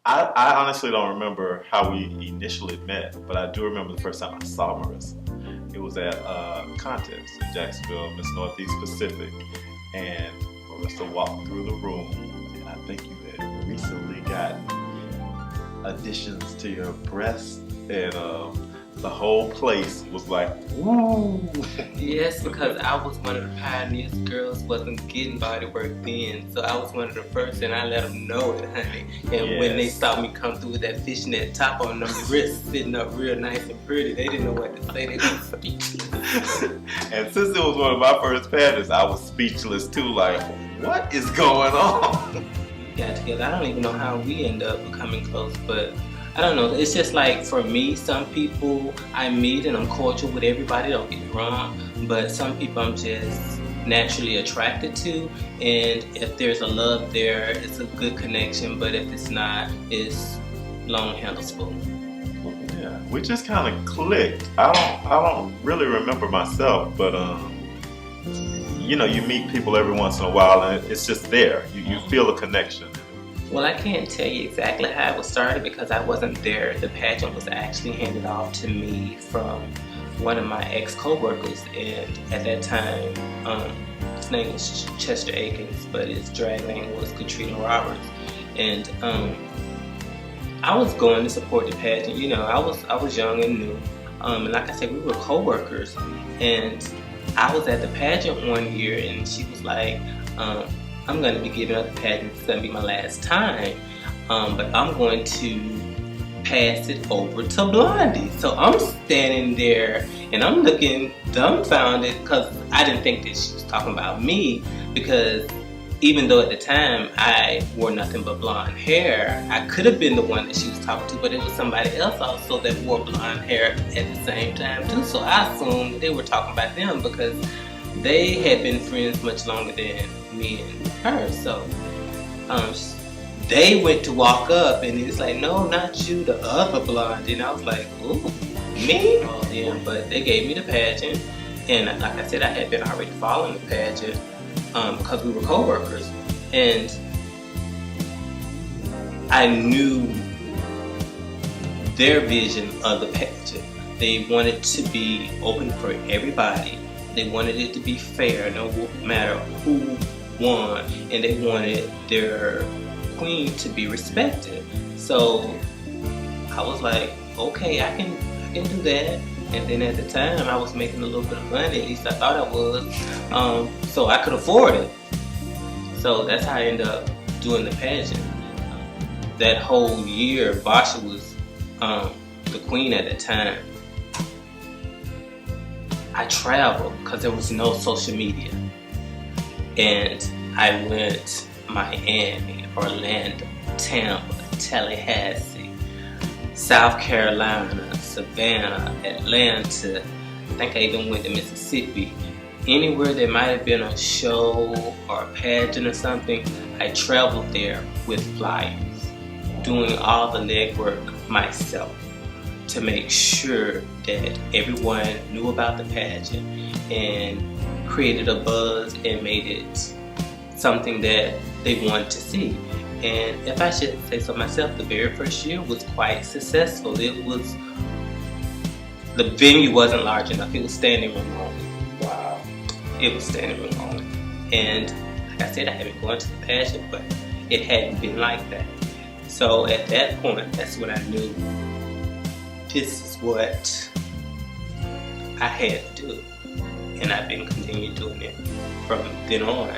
I honestly don't remember how we initially met, but I do remember the first time I saw Marissa. It was at a contest in Jacksonville, Miss Northeast Pacific, and Marissa walked through the room, and I think you had recently gotten additions to your breasts, and the whole place was like, woo! Yes, because I was one of the pioneers. Girls wasn't getting body work then, so I was one of the first, and I let them know it, honey. And when they saw me come through with that fishnet top on them, the wrists sitting up real nice and pretty, they didn't know what to say. They were speechless. And since it was one of my first pageants, I was speechless too. Like, what is going on? We got together. I don't even know how we end up becoming close, but I don't know. It's just like, for me, some people I meet and I'm cordial with everybody, don't get me wrong, but some people I'm just naturally attracted to, and if there's a love there, it's a good connection, but if it's not, it's long handle spoon. Yeah, we just kind of clicked. I don't really remember myself, but you know, you meet people every once in a while, and it's just there. You feel a connection. Well, I can't tell you exactly how it was started because I wasn't there. The pageant was actually handed off to me from one of my ex-co-workers, and at that time, his name was Chester Akins, but his drag name was Katrina Roberts. And I was going to support the pageant. You know, I was young and new, and like I said, we were co-workers. And I was at the pageant one year, and she was like, I'm going to be giving up the pageant. It's going to be my last time, but I'm going to pass it over to Blondie. So I'm standing there and I'm looking dumbfounded because I didn't think that she was talking about me, because even though at the time I wore nothing but blonde hair, I could have been the one that she was talking to, but it was somebody else also that wore blonde hair at the same time too. So I assumed they were talking about them because they had been friends much longer than me and her. So they went to walk up and it's like, no, not you, the other blonde. And I was like, ooh, me? Oh, yeah. But they gave me the pageant, and like I said, I had been already following the pageant because we were co-workers, and I knew their vision of the pageant. They wanted to be open for everybody. They wanted it to be fair, no matter who won, and they wanted their queen to be respected. So I was like, okay, I can do that. And then at the time, I was making a little bit of money. At least I thought I was, so I could afford it. So that's how I ended up doing the pageant. That whole year, Basha was the queen at the time. I traveled because there was no social media, and I went Miami, Orlando, Tampa, Tallahassee, South Carolina, Savannah, Atlanta. I think I even went to Mississippi. Anywhere there might have been a show or a pageant or something, I traveled there with flyers, doing all the legwork myself to make sure that everyone knew about the pageant and created a buzz and made it something that they wanted to see. And if I should say so myself, the very first year was quite successful. The venue wasn't large enough. It was standing room only. Wow. It was standing room only. And like I said, I had been going to the pageant, but it hadn't been like that. So at that point, that's when I knew this is what I had to do. And I've been continuing doing it from then on.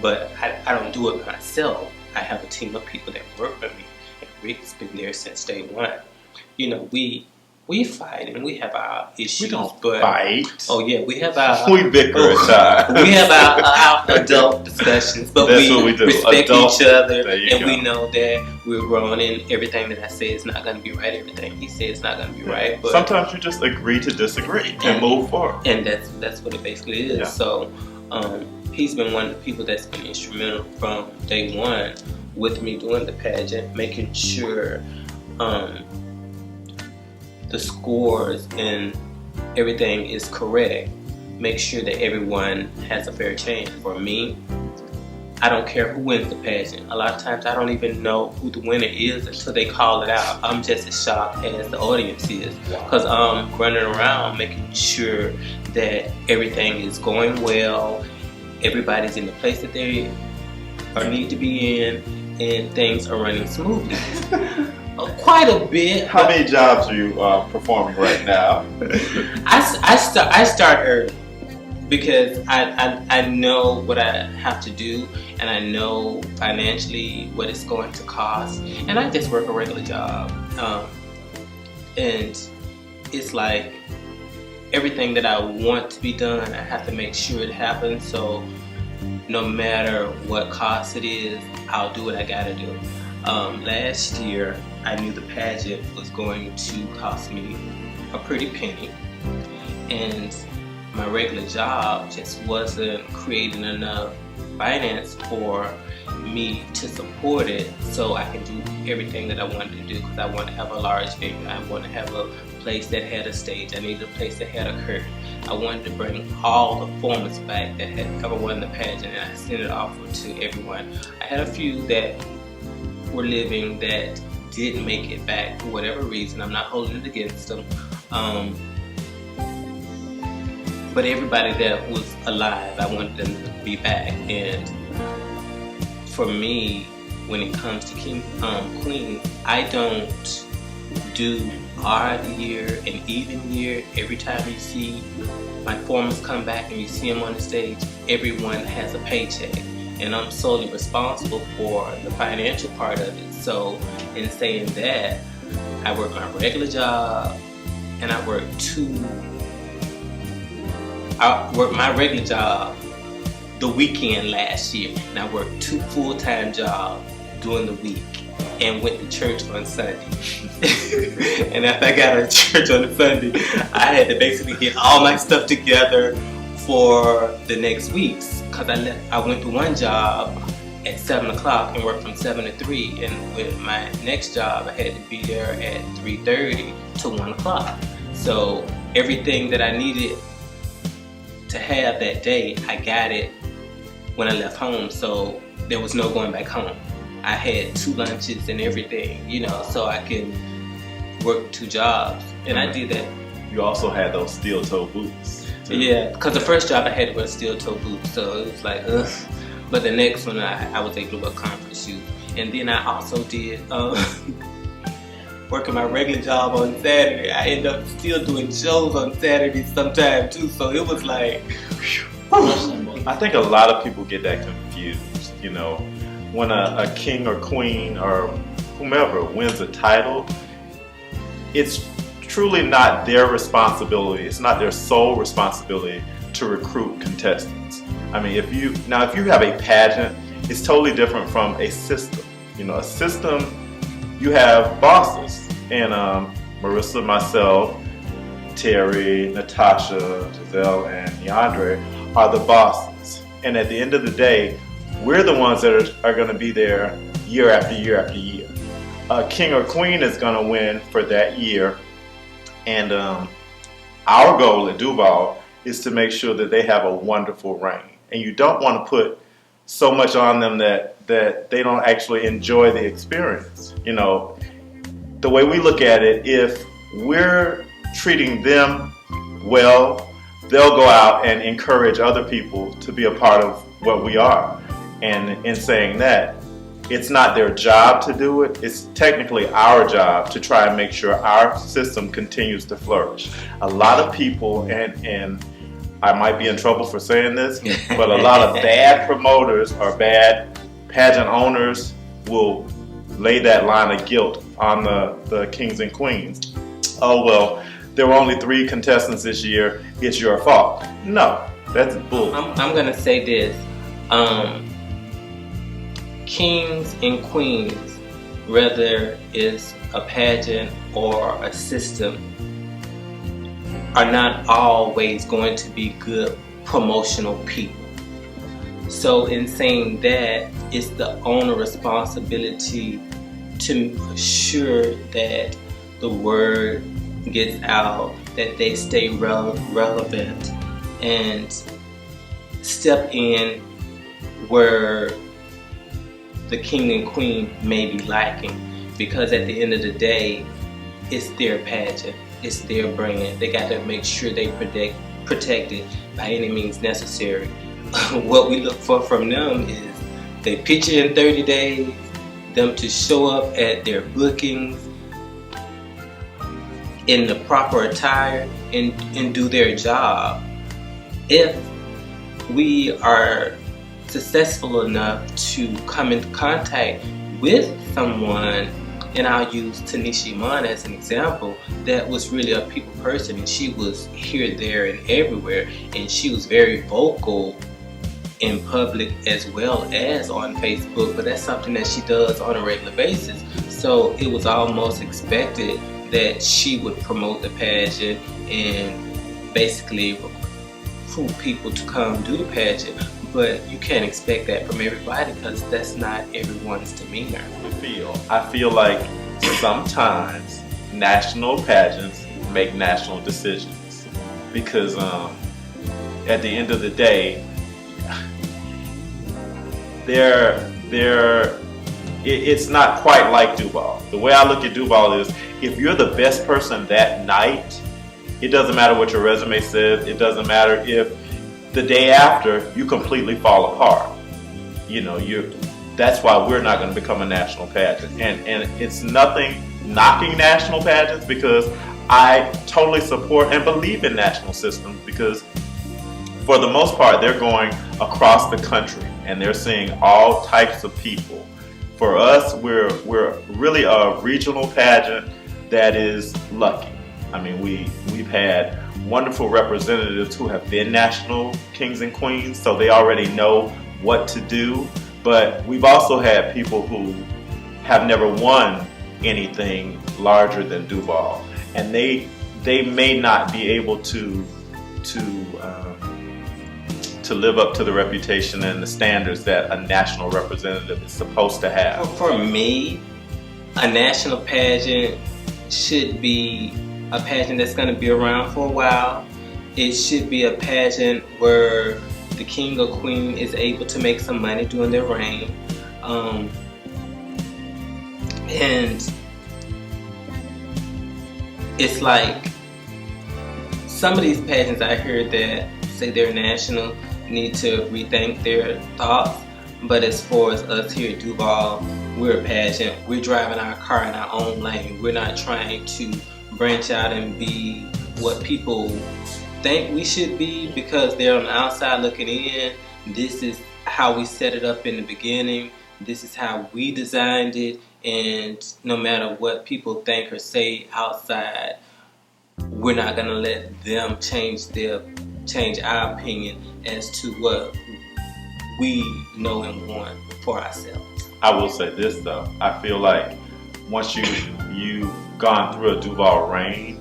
But I don't do it myself. I have a team of people that work with me, and Rick's been there since day one. You know, we fight and we have our issues. We don't but, fight. Oh yeah, we have our. We bicker at times. We have our adult discussions, but That's we what we do. respect Adult, each other, go. and we know that we're grown, and everything that I say is not going to be right. Everything he says is not going to be right. But sometimes you just agree to disagree and move forward. And that's what it basically is. Yeah. So. He's been one of the people that's been instrumental from day one with me doing the pageant, making sure the scores and everything is correct. Make sure that everyone has a fair chance. For me, I don't care who wins the pageant. A lot of times I don't even know who the winner is until they call it out. I'm just as shocked as the audience is, because I'm running around making sure that everything is going well, everybody's in the place that they need to be in, and things are running smoothly. Quite a bit. How many jobs are you performing right now? I start early, because I know what I have to do, and I know financially what it's going to cost, and I just work a regular job. And it's like everything that I want to be done, I have to make sure it happens. So no matter what cost it is, I'll do what I gotta do. Last year, I knew the pageant was going to cost me a pretty penny, and my regular job just wasn't creating enough finance for me to support it, so I can do everything that I wanted to do, because I want to have a large venue. I want to have a place that had a stage. I needed a place that had a curtain. I wanted to bring all the performers back that had ever won the pageant, and I sent it off to everyone. I had a few that were living that didn't make it back for whatever reason. I'm not holding it against them. But everybody that was alive, I wanted them to be back. And for me, when it comes to Queens, I don't do odd year and even year. Every time you see my performers come back and you see them on the stage, everyone has a paycheck, and I'm solely responsible for the financial part of it. So in saying that, I work my regular job, and I work my regular job the weekend last year, and I worked 2 full-time jobs during the week, and went to church on Sunday. And after I got out of church on the Sunday, I had to basically get all my stuff together for the next weeks, because I went to one job at 7 o'clock and worked from 7 to 3, and with my next job I had to be there at 3:30 to 1 o'clock. So everything that I needed to have that day, I got it when I left home, so there was no going back home. I had 2 lunches and everything, so I can work 2 jobs, and I did that. You also had those steel-toe boots too. Yeah, because the first job I had to wear steel-toe boots, so it was like, ugh. But the next one, I was able to wear comfort shoes. And then I also did working my regular job on Saturday. I ended up still doing shows on Saturday sometime too, so it was like, I think a lot of people get that confused, when a king or queen or whomever wins a title, it's truly not their responsibility. It's not their sole responsibility to recruit contestants. I mean, if you have a pageant, it's totally different from a system. A system, you have bosses, and Marissa, myself, Terry, Natasha, Duval, and Deandre are the bosses. And at the end of the day, we're the ones that are going to be there year after year after year. A king or queen is going to win for that year, and our goal at Duval is to make sure that they have a wonderful reign. And you don't want to put so much on them that they don't actually enjoy the experience. The way we look at it, if we're treating them well, they'll go out and encourage other people to be a part of what we are. And in saying that, it's not their job to do it. It's technically our job to try and make sure our system continues to flourish. A lot of people, and I might be in trouble for saying this, but a lot of bad promoters or bad pageant owners will lay that line of guilt on the kings and queens. Oh, well, there were only 3 contestants this year, it's your fault. No, that's bull. I'm going to say this. Kings and queens, whether it's a pageant or a system, are not always going to be good promotional people. So in saying that, it's the owner's responsibility to assure that the word gets out, that they stay relevant, and step in where the king and queen may be lacking, because at the end of the day, it's their pageant, it's their brand. They got to make sure they protect it by any means necessary. What we look for from them is they picture in 30 days, them to show up at their bookings in the proper attire and do their job. If we are successful enough to come in contact with someone, and I'll use Tanisha Iman as an example, that was really a people person, and she was here, there, and everywhere, and she was very vocal in public as well as on Facebook, but that's something that she does on a regular basis. So it was almost expected that she would promote the pageant and basically recruit people to come do the pageant. But you can't expect that from everybody, because that's not everyone's demeanor. I feel like sometimes national pageants make national decisions, because at the end of the day, it's not quite like Duval. The way I look at Duval is, if you're the best person that night, it doesn't matter what your resume says. It doesn't matter if the day after you completely fall apart. That's why we're not going to become a national pageant. And it's nothing knocking national pageants, because I totally support and believe in national systems, because for the most part they're going across the country and they're seeing all types of people. For us, we're really a regional pageant that is lucky. I mean, we've had wonderful representatives who have been national kings and queens, so they already know what to do. But we've also had people who have never won anything larger than Duval, and they may not be able to live up to the reputation and the standards that a national representative is supposed to have. For me, a national pageant should be a pageant that's going to be around for a while. It should be a pageant where the king or queen is able to make some money during their reign. And it's like some of these pageants I hear that say they're national need to rethink their thoughts. But as far as us here at Duval, we're a pageant. We're driving our car in our own lane. We're not trying to branch out and be what people think we should be because they're on the outside looking in. This is how we set it up in the beginning. This is how we designed it, and no matter what people think or say outside, we're not gonna let them change our opinion as to what we know and want for ourselves. I will say this though, I feel like once you've gone through a Duval reign,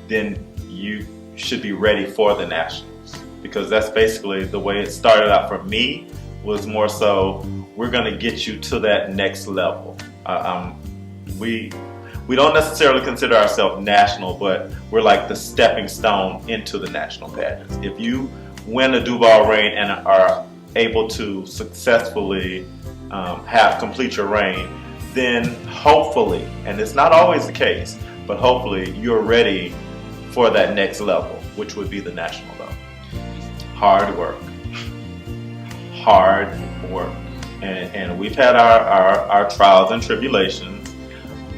then you should be ready for the nationals, because that's basically the way it started out for me. Was more so, we're going to get you to that next level. We don't necessarily consider ourselves national, but we're like the stepping stone into the national pageants. If you win a Duval reign and are able to successfully complete your reign, then hopefully, and it's not always the case, but hopefully you're ready for that next level, which would be the national level. Hard work. And we've had our trials and tribulations.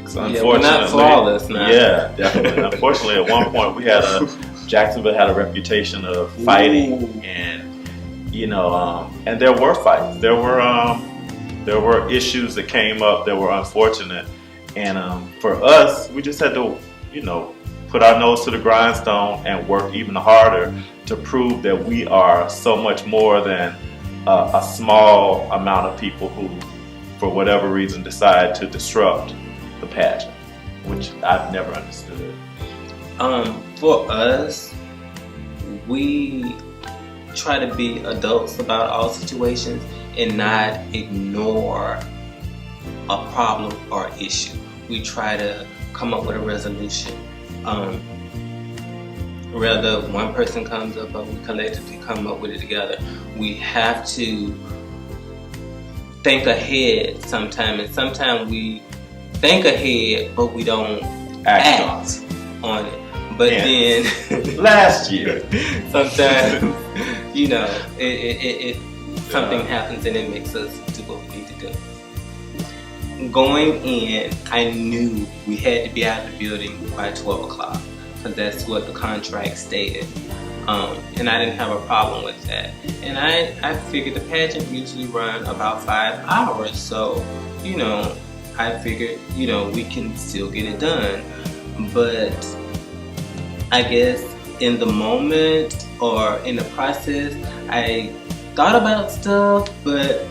Unfortunately, we're not flawless now. Yeah, definitely. Unfortunately, at one point Jacksonville had a reputation of fighting, and and there were fights. There were issues that came up that were unfortunate, and for us, we just had to, put our nose to the grindstone and work even harder to prove that we are so much more than a small amount of people who, for whatever reason, decide to disrupt the pageant, which I've never understood. For us, we try to be adults about all situations and not ignore a problem or issue. We try to come up with a resolution. Whether one person comes up or we collectively come up with it together, we have to think ahead sometimes, and sometimes we think ahead, but we don't act on it. But then last year, sometimes it something happens and it makes us do what we need to do. Going in, I knew we had to be out of the building by 12 o'clock because that's what the contract stated. And I didn't have a problem with that. And I figured the pageant usually run about 5 hours. So, I figured, we can still get it done. But I guess in the moment or in the process, I thought about stuff, but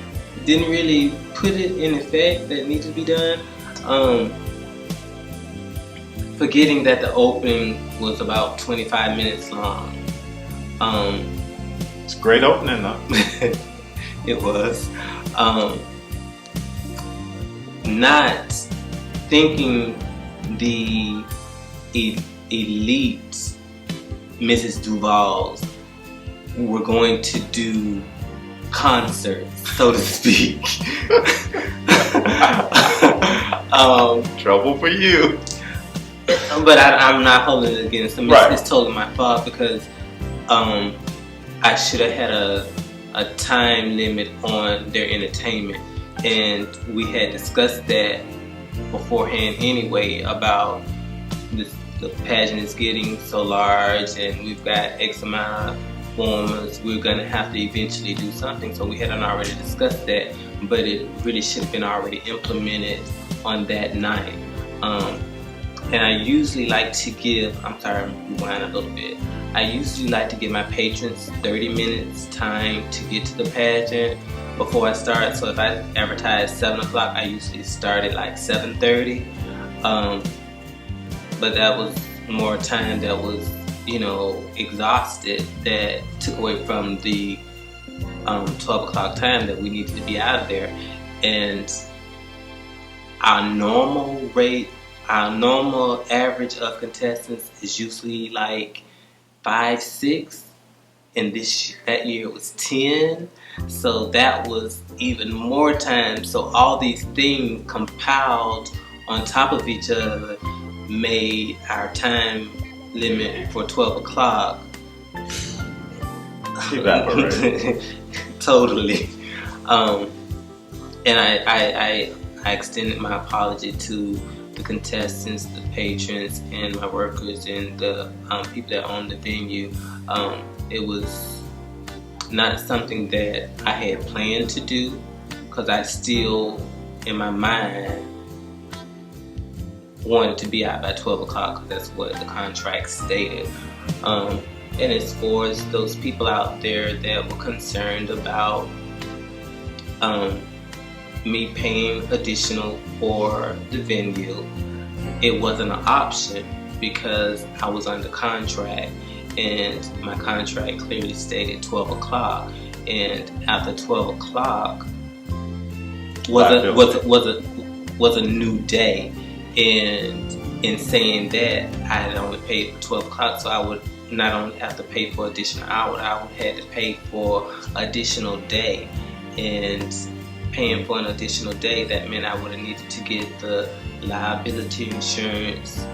didn't really put it in effect that needed to be done. Forgetting that the opening was about 25 minutes long. It's a great opening, though. It was. Not thinking the elite Mrs. Duvals were going to do concerts, so to speak. Trouble for you. But I'm not holding it against them. Right. It's totally my fault because I should have had a time limit on their entertainment, and we had discussed that beforehand anyway about the pageant is getting so large and we've got X amount of performers, we're going to have to eventually do something. So we hadn't already discussed that, but it really should have been already implemented on that night. And I usually like to give, I'm sorry, I'm rewinding a little bit. I usually like to give my patrons 30 minutes time to get to the pageant before I start. So if I advertise 7 o'clock, I usually start at like 7:30. But that was more time that was, exhausted, that took away from the 12 o'clock time that we needed to be out of there. And our normal average of contestants is usually like 5, 6, and that year it was 10. So that was even more time. So all these things compiled on top of each other made our time limit for 12 o'clock evaporate. Totally. And I extended my apology to the contestants, the patrons, and my workers, and the people that owned the venue. It was not something that I had planned to do, because I still, in my mind, wanted to be out by 12 o'clock because that's what the contract stated. And as far as those people out there that were concerned about me paying additional for the venue, it wasn't an option because I was under contract, and my contract clearly stated 12 o'clock, and after 12 o'clock was a new day. And in saying that, I had only paid for 12 o'clock, so I would not only have to pay for additional hour, I would have to pay for additional day. And paying for an additional day, that meant I would have needed to get the liability insurance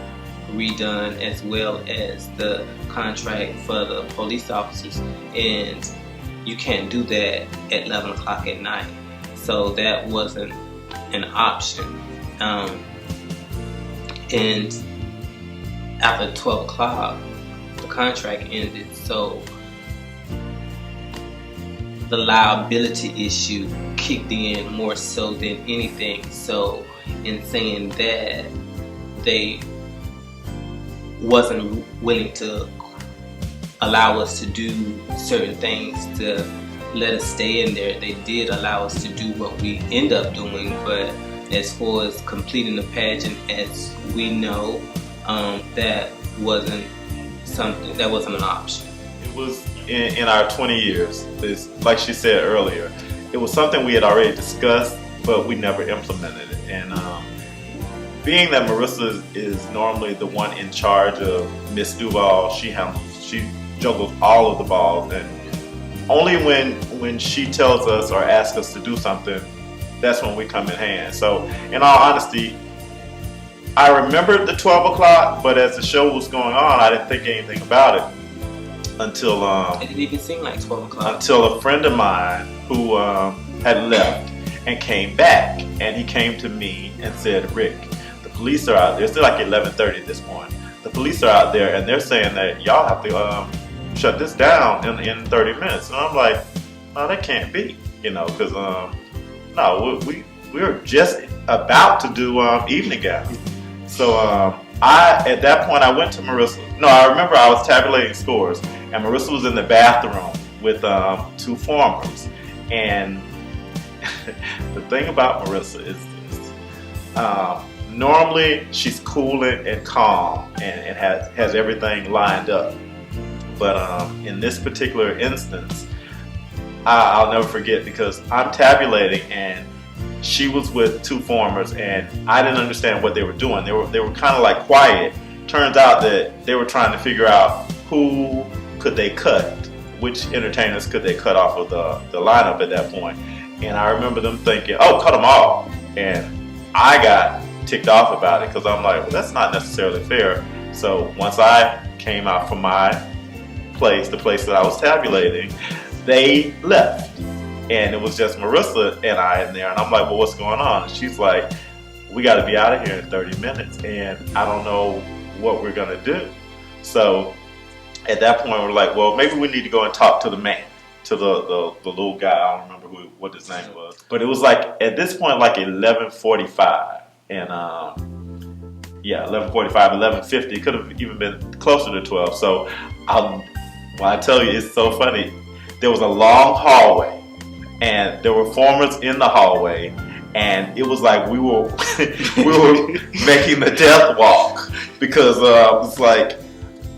redone, as well as the contract for the police officers. And you can't do that at 11 o'clock at night. So that wasn't an option. And after 12 o'clock, the contract ended, so the liability issue kicked in more so than anything. So in saying that, they wasn't willing to allow us to do certain things to let us stay in there. They did allow us to do what we end up doing, but as far as completing the pageant, as we know, that wasn't an option. It was in our 20 years. Like she said earlier, it was something we had already discussed, but we never implemented it. And being that Marissa is normally the one in charge of Miss Duval, she juggles all of the balls, and only when she tells us or asks us to do something, that's when we come in hand. So in all honesty, I remembered the 12 o'clock, but as the show was going on, I didn't think anything about it until It didn't even seem like 12 o'clock. Until a friend of mine who had left and came back, and he came to me and said, "Rick, the police are out there." It's still like 11:30 at this point. The police are out there, and they're saying that y'all have to shut this down in 30 minutes. And I'm like, no, that can't be, because no, we're just about to do evening gown. So at that point I went to Marissa. No, I remember I was tabulating scores, and Marissa was in the bathroom with two formers. And the thing about Marissa is this. Normally she's cool and calm and has everything lined up. But in this particular instance, I'll never forget, because I'm tabulating and she was with two formers, and I didn't understand what they were doing. They were kind of like quiet. Turns out that they were trying to figure out who could they cut, which entertainers could they cut off of the lineup at that point. And I remember them thinking, "Oh, cut them all." And I got ticked off about it, because I'm like, well, that's not necessarily fair. So once I came out from my place, the place that I was tabulating, they left. And it was just Marissa and I in there. And I'm like, well, what's going on? And she's like, we got to be out of here in 30 minutes. And I don't know what we're going to do. So at that point, we're like, well, maybe we need to go and talk to the man, to the little guy. I don't remember what his name was. But it was like, at this point, like 11:45. And 11:45, 11:50. It could have even been closer to 12. So when I tell you, it's so funny. There was a long hallway, and there were formers in the hallway, and it was like we were making the death walk, because it was like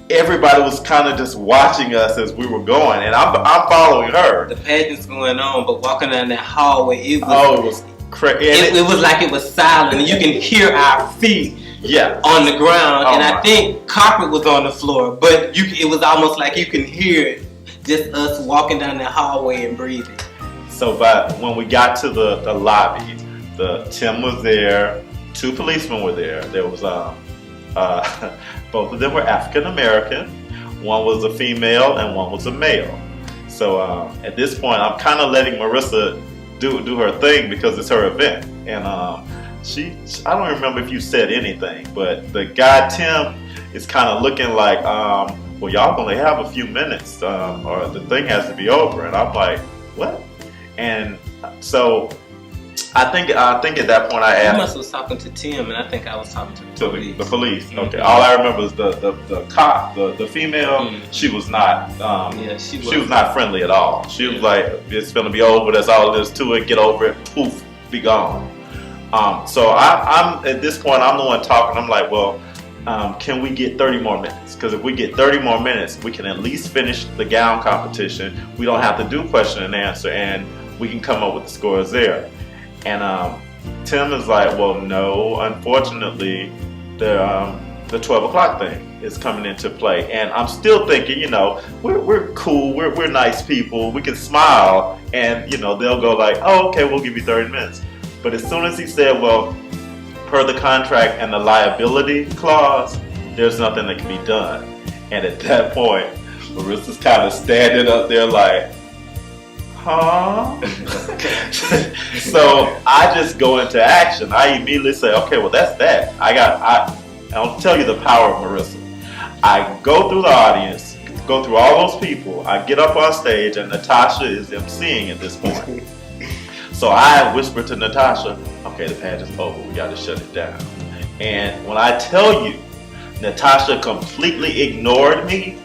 everybody was kind of just watching us as we were going, and I'm following her. The pageant's going on, but walking down that hallway, it was crazy. It was like it was silent, and you can hear our feet on the ground, and I think carpet was on the floor, but it was almost like you can hear it, just us walking down that hallway and breathing. So, but when we got to the lobby, Tim was there, two policemen were there. There was both of them were African American. One was a female and one was a male. So at this point, I'm kind of letting Marissa do her thing, because it's her event. And I don't remember if you said anything, but the guy Tim is kind of looking like, well, y'all only have a few minutes, or the thing has to be over. And I'm like, what? And so I think at that point I asked. You must have was talking to Tim, and I think I was talking to the police. The police. Mm-hmm. Okay. All I remember is the cop, the female. Mm-hmm. She was not. She was not friendly at all. She was like, "It's gonna be over. That's all there is to it. Get over it. Poof, be gone." So I'm at this point, I'm the one talking. I'm like, well, can we get 30 more minutes? Because if we get 30 more minutes, we can at least finish the gown competition. We don't have to do question and answer, and we can come up with the scores there. And Tim is like, well, no, unfortunately, the 12 o'clock thing is coming into play. And I'm still thinking, we're cool, we're nice people, we can smile, and they'll go like, oh, okay, we'll give you 30 minutes. But as soon as he said, well, per the contract and the liability clause, there's nothing that can be done. And at that point, Marissa's kind of standing up there like, huh? So I just go into action. I immediately say, okay, well, that's that. I'll tell you the power of Marissa. I go through the audience, go through all those people. I get up on stage, and Natasha is emceeing at this point. So I whispered to Natasha, okay, the pageant's over. We got to shut it down. And when I tell you, Natasha completely ignored me,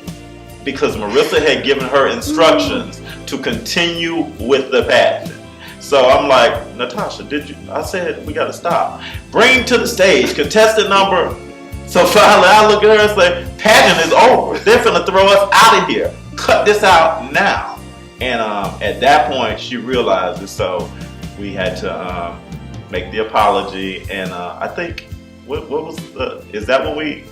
because Marissa had given her instructions to continue with the pageant. So I'm like, Natasha, I said, we got to stop. Bring to the stage, contestant number. So finally I look at her and say, pageant is over. They're finna throw us out of here. Cut this out now. And at that point, she realized it. So we had to make the apology. And I think, is that what we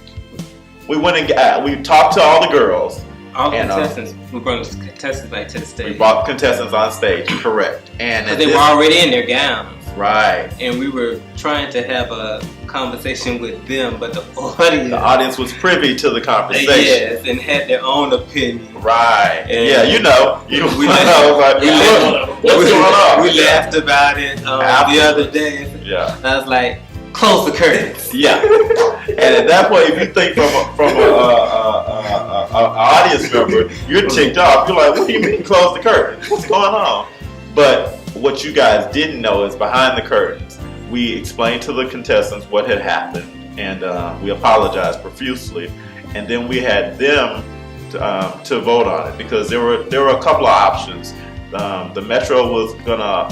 went and we talked to all the girls. All the contestants, we brought the contestants back to the stage. We brought the contestants on stage, correct. And because they were already in their gowns. Right. And we were trying to have a conversation with them, but the audience was privy to the conversation. Yes, and had their own opinion. Right. And yeah, you know. What's going on? We laughed about it the other day. Yeah. And I was like, close the curtains. Yeah. And at that point, if you think from an audience member, you're ticked off. You're like, what do you mean close the curtains? What's going on? But what you guys didn't know is behind the curtains, we explained to the contestants what had happened, and we apologized profusely, and then we had them to vote on it, because there were a couple of options. The Metro was gonna,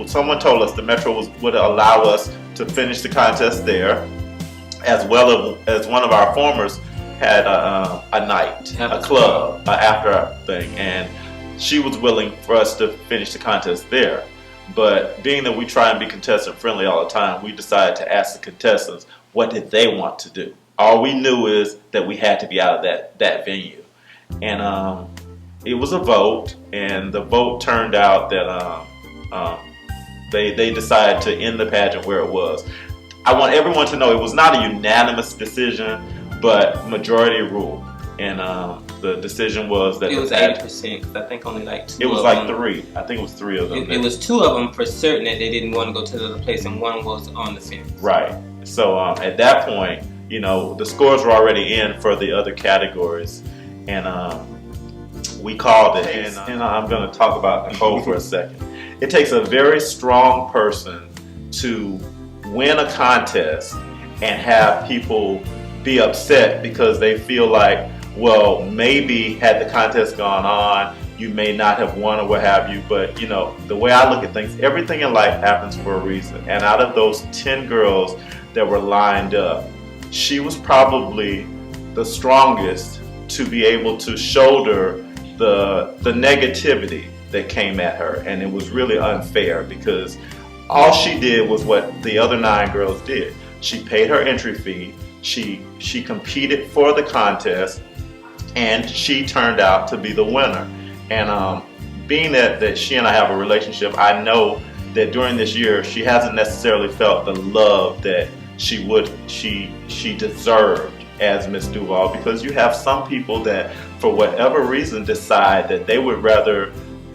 someone told us the Metro would allow us to finish the contest there, as well as one of our formers had a night, a club, after thing, and she was willing for us to finish the contest there. But being that we try and be contestant friendly all the time, we decided to ask the contestants what did they want to do. All we knew is that we had to be out of that venue. And it was a vote, and the vote turned out that they decided to end the pageant where it was. I want everyone to know it was not a unanimous decision, but majority ruled. And the decision was that it was 80%, because I think only like two. It was like three. I think it was three of them. It was two of them for certain that they didn't want to go to the other place, and one was on the fence. Right. So at that point, you know, the scores were already in for the other categories, and we called it. And I'm going to talk about Nicole for a second. It takes a very strong person to win a contest and have people be upset because they feel like, well, maybe had the contest gone on, you may not have won or what have you. But, you know, the way I look at things, everything in life happens for a reason. And out of those 10 girls that were lined up, she was probably the strongest to be able to shoulder the negativity that came at her. And it was really unfair, because all she did was what the other 9 girls did. She paid her entry fee, she competed for the contest, and she turned out to be the winner. And being that she and I have a relationship, I know that during this year she hasn't necessarily felt the love that she deserved as Miss Duval, because you have some people that for whatever reason decide that they would rather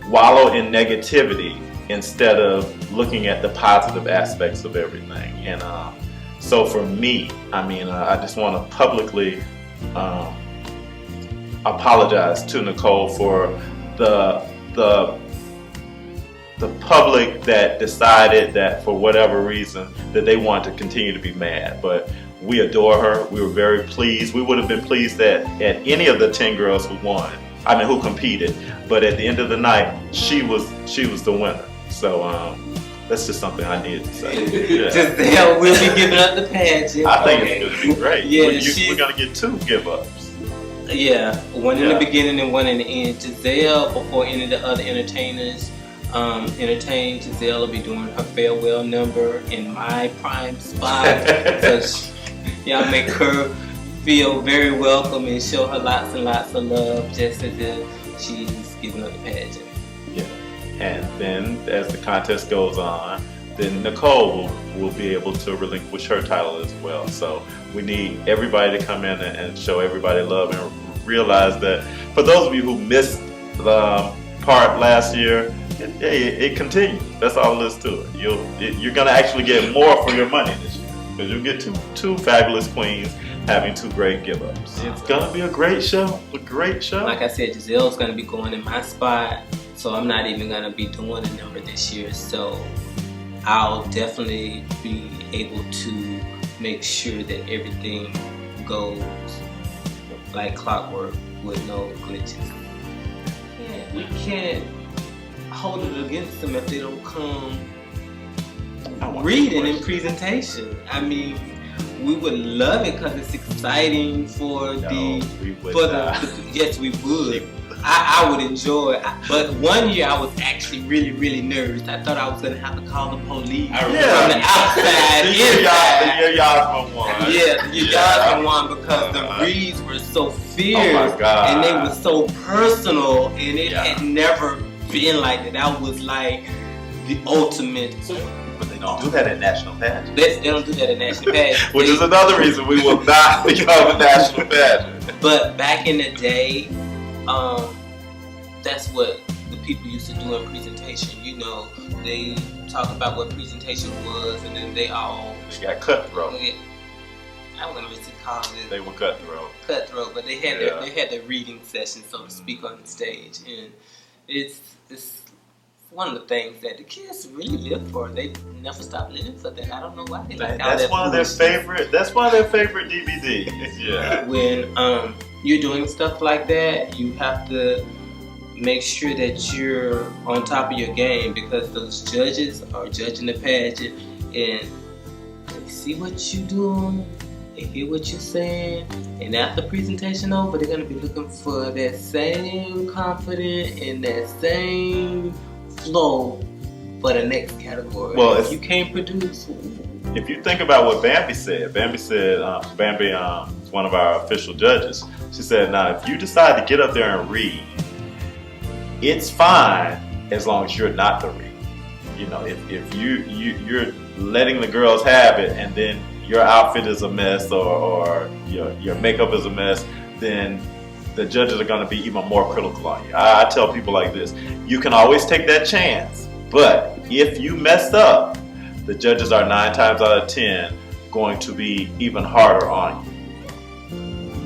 wallow in negativity instead of looking at the positive aspects of everything. And so for me, I mean, I just want to publicly apologize to Nicole for the public that decided that for whatever reason that they want to continue to be mad. But we adore her. We were very pleased. We would have been pleased at any of the 10 girls who won. I mean, who competed. But at the end of the night, she was the winner. So that's just something I needed to say. Yeah. Giselle will be giving up the pageant. I think it's going to be great. Yeah, we're going to get 2 give-ups. Yeah, one in the beginning and one in the end. Giselle, before any of the other entertainers entertained, Giselle will be doing her farewell number in my prime spot. So y'all make her feel very welcome and show her lots and lots of love, just as if she's giving up the pageant. Yeah. And then as the contest goes on, then Nicole will be able to relinquish her title as well. So we need everybody to come in and show everybody love, and realize that for those of you who missed the part last year, it continues. That's all there is to it. You're going to actually get more for your money this year, because you'll get two fabulous queens having 2 great give-ups. It's going to be a great show. A great show. Like I said, Giselle's going to be going in my spot, so I'm not even going to be doing a number this year. So I'll definitely be able to make sure that everything goes like clockwork with no glitches. We can't hold it against them if they don't come reading and presentation. I mean, we would love it because it's exciting for yes, we would. I would enjoy it. But one year I was actually really, really nervous. I thought I was going to have to call the police from the outside. The year Yasmin won. Yeah, the year Yasmin won, because the reads were so fierce. Oh my God. And they were so personal, and it had never been like that. That was like the ultimate But they don't do that at national pageants. They don't do that at national pageants. Which is another reason we will not become a national pageant. But back in the day, that's what the people used to do in presentation. You know, they talk about what presentation was, and then they got cutthroat. I don't know what to call it. They were cutthroat. Cutthroat, but they had their reading session, so to speak, on the stage, and it's one of the things that the kids really live for. They never stop living for that. I don't know why they like that's one of their favorite. That's one of their favorite DVDs. Yeah. When you're doing stuff like that, you have to make sure that you're on top of your game, because those judges are judging the pageant and they see what you're doing, they hear what you're saying, and after the presentation over, they're going to be looking for that same confidence and that same flow for the next category. Well, if you can't produce. If you think about what Bambi said, Bambi is one of our official judges. She said, now if you decide to get up there and read, it's fine as long as you're not the read. You know, if you're letting the girls have it, and then your outfit is a mess, or your makeup is a mess, then the judges are going to be even more critical on you. I tell people like this: you can always take that chance, but if you mess up, the judges are 9 times out of 10 going to be even harder on you.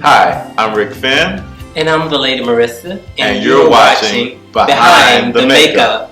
Hi, I'm Rick Finn. And I'm the Lady Marissa. And you're watching Behind the Makeup.